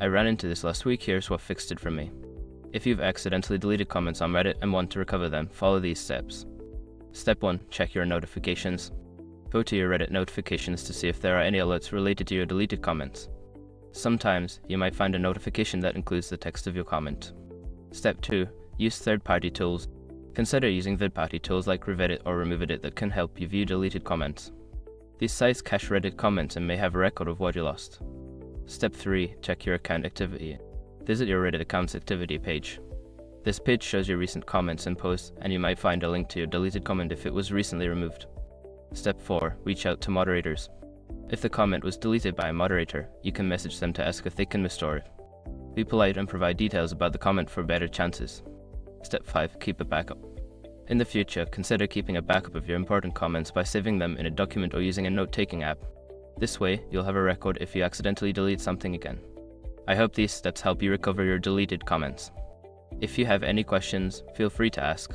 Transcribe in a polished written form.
I ran into this last week, here's what fixed it for me. If you've accidentally deleted comments on Reddit and want to recover them, follow these steps. Step 1. Check your notifications. Go to your Reddit notifications to see if there are any alerts related to your deleted comments. Sometimes, you might find a notification that includes the text of your comment. Step 2. Use third-party tools. Consider using third-party tools like Revidit or Removidit that can help you view deleted comments. These sites cache Reddit comments and may have a record of what you lost. Step 3. Check your account activity. Visit your Reddit account's activity page. This page shows your recent comments and posts, and you might find a link to your deleted comment if it was recently removed. Step 4. Reach out to moderators. If the comment was deleted by a moderator, you can message them to ask if they can restore it. Be polite and provide details about the comment for better chances. Step 5. Keep a backup. In the future, consider keeping a backup of your important comments by saving them in a document or using a note-taking app. This way, you'll have a record if you accidentally delete something again. I hope these steps help you recover your deleted comments. If you have any questions, feel free to ask.